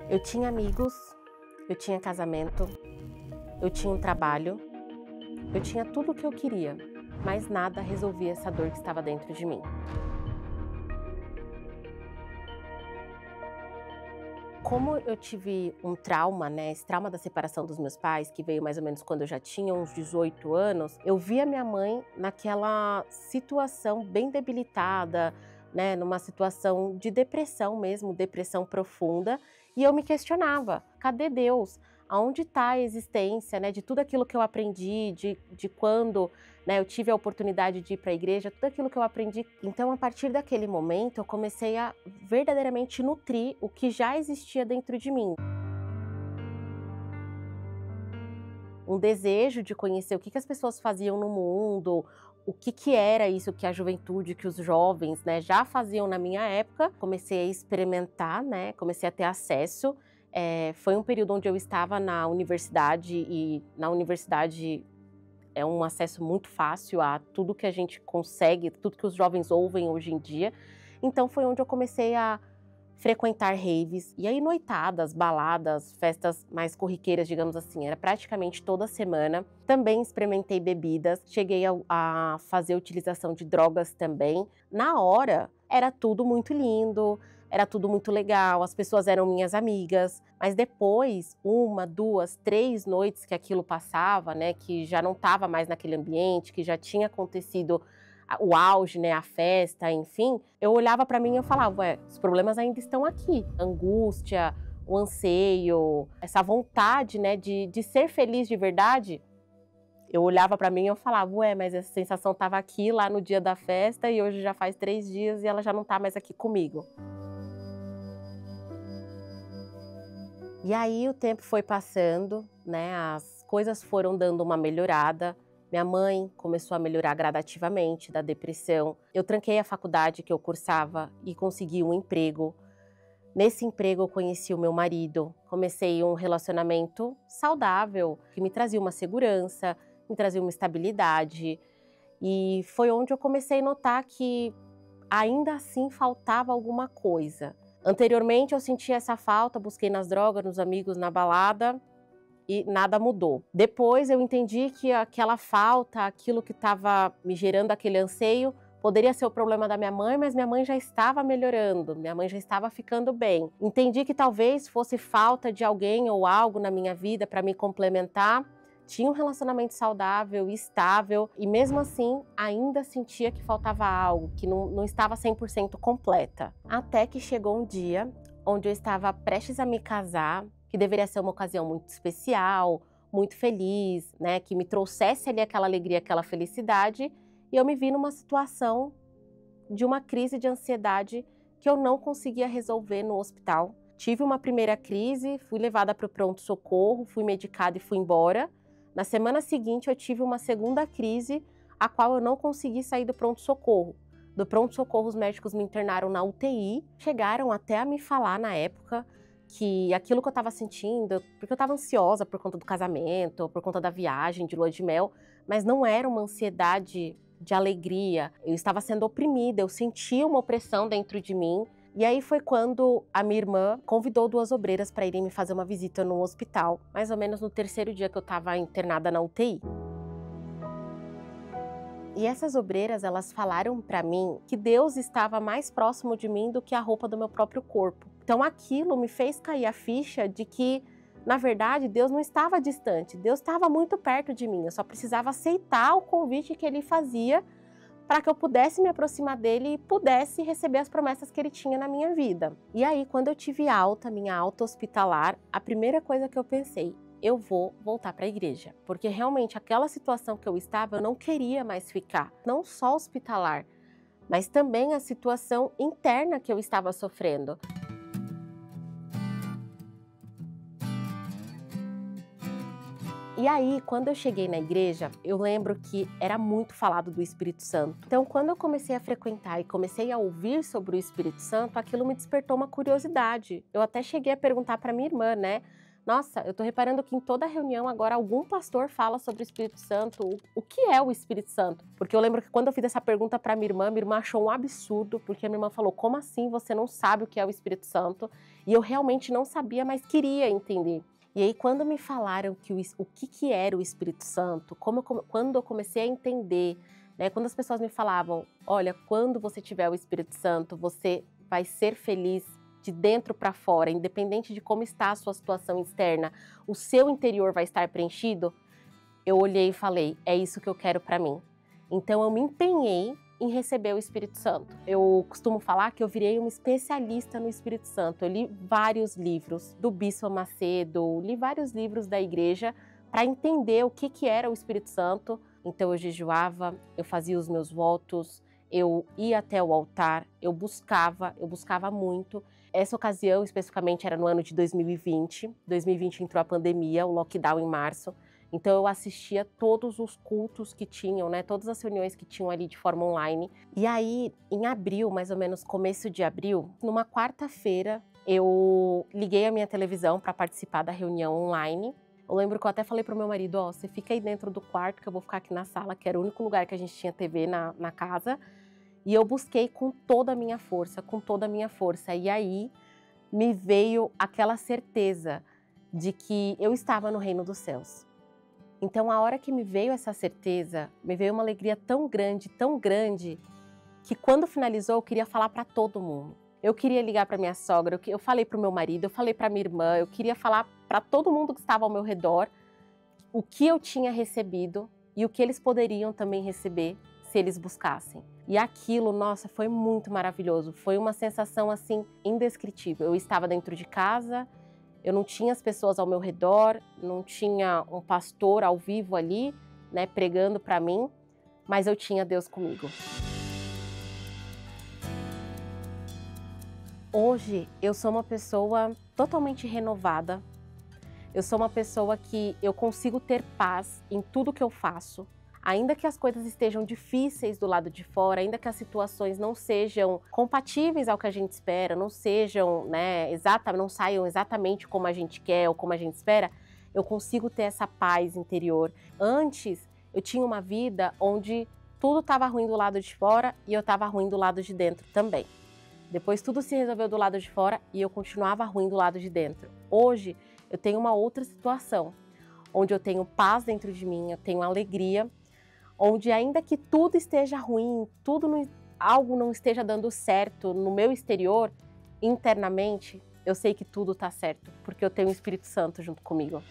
Eu tinha amigos, eu tinha casamento, eu tinha um trabalho, eu tinha tudo o que eu queria, mas nada resolvia essa dor que estava dentro de mim. Como eu tive um trauma, né, esse trauma da separação dos meus pais, que veio mais ou menos quando eu já tinha uns 18 anos, eu via minha mãe naquela situação bem debilitada, né, numa situação de depressão mesmo, depressão profunda, e eu me questionava: cadê Deus? Aonde está a existência, né, de tudo aquilo que eu aprendi, de quando, né, eu tive a oportunidade de ir para a igreja, tudo aquilo que eu aprendi. Então, a partir daquele momento, eu comecei a verdadeiramente nutrir o que já existia dentro de mim. Um desejo de conhecer o que as pessoas faziam no mundo, o que era isso que a juventude, que os jovens, né, já faziam na minha época. Comecei a experimentar, né, comecei a ter acesso. Foi um período onde eu estava na universidade, e na universidade é um acesso muito fácil a tudo que a gente consegue, tudo que os jovens ouvem hoje em dia. Então foi onde eu comecei a frequentar raves, e aí noitadas, baladas, festas mais corriqueiras, digamos assim, era praticamente toda semana. Também experimentei bebidas, cheguei a fazer utilização de drogas também. Na hora, era tudo muito lindo, era tudo muito legal, as pessoas eram minhas amigas, mas depois, 1, 2, 3 noites que aquilo passava, né, que já não estava mais naquele ambiente, que já tinha acontecido o auge, né, a festa, enfim, eu olhava para mim e eu falava: ué, os problemas ainda estão aqui. A angústia, o anseio, essa vontade, né, de ser feliz de verdade, eu olhava para mim e eu falava: ué, mas essa sensação estava aqui lá no dia da festa e hoje já faz 3 dias e ela já não está mais aqui comigo. E aí o tempo foi passando, né, as coisas foram dando uma melhorada. Minha mãe começou a melhorar gradativamente da depressão. Eu tranquei a faculdade que eu cursava e consegui um emprego. Nesse emprego eu conheci o meu marido. Comecei um relacionamento saudável, que me trazia uma segurança, me trazia uma estabilidade. E foi onde eu comecei a notar que ainda assim faltava alguma coisa. Anteriormente eu sentia essa falta, busquei nas drogas, nos amigos, na balada, e nada mudou. Depois eu entendi que aquela falta, aquilo que estava me gerando aquele anseio, poderia ser o problema da minha mãe, mas minha mãe já estava melhorando, minha mãe já estava ficando bem. Entendi que talvez fosse falta de alguém ou algo na minha vida para me complementar. Tinha um relacionamento saudável, estável, e mesmo assim ainda sentia que faltava algo, que não estava 100% completa. Até que chegou um dia onde eu estava prestes a me casar, que deveria ser uma ocasião muito especial, muito feliz, né, que me trouxesse ali aquela alegria, aquela felicidade, e eu me vi numa situação de uma crise de ansiedade que eu não conseguia resolver no hospital. Tive uma primeira crise, fui levada para o pronto-socorro, fui medicada e fui embora. Na semana seguinte eu tive uma segunda crise, a qual eu não consegui sair do pronto-socorro. Do pronto-socorro os médicos me internaram na UTI, chegaram até a me falar na época que aquilo que eu estava sentindo, porque eu estava ansiosa por conta do casamento, por conta da viagem de lua de mel, mas não era uma ansiedade de alegria, eu estava sendo oprimida, eu sentia uma opressão dentro de mim. E aí foi quando a minha irmã convidou 2 obreiras para irem me fazer uma visita no hospital, mais ou menos no 3º dia que eu estava internada na UTI. E essas obreiras, elas falaram para mim que Deus estava mais próximo de mim do que a roupa do meu próprio corpo. Então aquilo me fez cair a ficha de que, na verdade, Deus não estava distante, Deus estava muito perto de mim, eu só precisava aceitar o convite que Ele fazia para que eu pudesse me aproximar dele e pudesse receber as promessas que Ele tinha na minha vida. E aí, quando eu tive alta, minha alta hospitalar, a primeira coisa que eu pensei: eu vou voltar para a igreja, porque realmente aquela situação que eu estava, eu não queria mais ficar, não só hospitalar, mas também a situação interna que eu estava sofrendo. E aí, quando eu cheguei na igreja, eu lembro que era muito falado do Espírito Santo. Então, quando eu comecei a frequentar e comecei a ouvir sobre o Espírito Santo, aquilo me despertou uma curiosidade. Eu até cheguei a perguntar para minha irmã, né? Nossa, eu tô reparando que em toda reunião agora algum pastor fala sobre o Espírito Santo. O que é o Espírito Santo? Porque eu lembro que quando eu fiz essa pergunta para minha irmã achou um absurdo, porque a minha irmã falou, como assim você não sabe o que é o Espírito Santo? E eu realmente não sabia, mas queria entender. E aí quando me falaram que o que era o Espírito Santo, quando eu comecei a entender, né, quando as pessoas me falavam, olha, quando você tiver o Espírito Santo, você vai ser feliz de dentro para fora, independente de como está a sua situação externa, o seu interior vai estar preenchido, eu olhei e falei, é isso que eu quero para mim. Então eu me empenhei em receber o Espírito Santo. Eu costumo falar que eu virei uma especialista no Espírito Santo. Eu li vários livros do Bispo Macedo, li vários livros da igreja para entender o que era o Espírito Santo. Então eu jejuava, eu fazia os meus votos, eu ia até o altar, eu buscava muito. Essa ocasião, especificamente, era no ano de 2020. 2020 entrou a pandemia, o lockdown em março. Então eu assistia todos os cultos que tinham, né? Todas as reuniões que tinham ali de forma online. E aí, em abril, mais ou menos começo de abril, numa quarta-feira, eu liguei a minha televisão para participar da reunião online. Eu lembro que eu até falei pro meu marido, ó, você fica aí dentro do quarto que eu vou ficar aqui na sala, que era o único lugar que a gente tinha TV na casa. E eu busquei com toda a minha força, com toda a minha força. E aí me veio aquela certeza de que eu estava no reino dos céus. Então, a hora que me veio essa certeza, me veio uma alegria tão grande, que quando finalizou eu queria falar para todo mundo. Eu queria ligar para minha sogra, eu falei para o meu marido, eu falei para minha irmã, eu queria falar para todo mundo que estava ao meu redor o que eu tinha recebido e o que eles poderiam também receber se eles buscassem. E aquilo, nossa, foi muito maravilhoso. Foi uma sensação assim indescritível. Eu estava dentro de casa, eu não tinha as pessoas ao meu redor, não tinha um pastor ao vivo ali, né, pregando para mim, mas eu tinha Deus comigo. Hoje eu sou uma pessoa totalmente renovada. Eu sou uma pessoa que eu consigo ter paz em tudo que eu faço. Ainda que as coisas estejam difíceis do lado de fora, ainda que as situações não sejam compatíveis ao que a gente espera, não sejam, né, não saiam exatamente como a gente quer ou como a gente espera, eu consigo ter essa paz interior. Antes, eu tinha uma vida onde tudo estava ruim do lado de fora e eu estava ruim do lado de dentro também. Depois tudo se resolveu do lado de fora e eu continuava ruim do lado de dentro. Hoje, eu tenho uma outra situação, onde eu tenho paz dentro de mim, eu tenho alegria, onde ainda que tudo esteja ruim, algo não esteja dando certo no meu exterior, internamente, eu sei que tudo está certo, porque eu tenho o Espírito Santo junto comigo.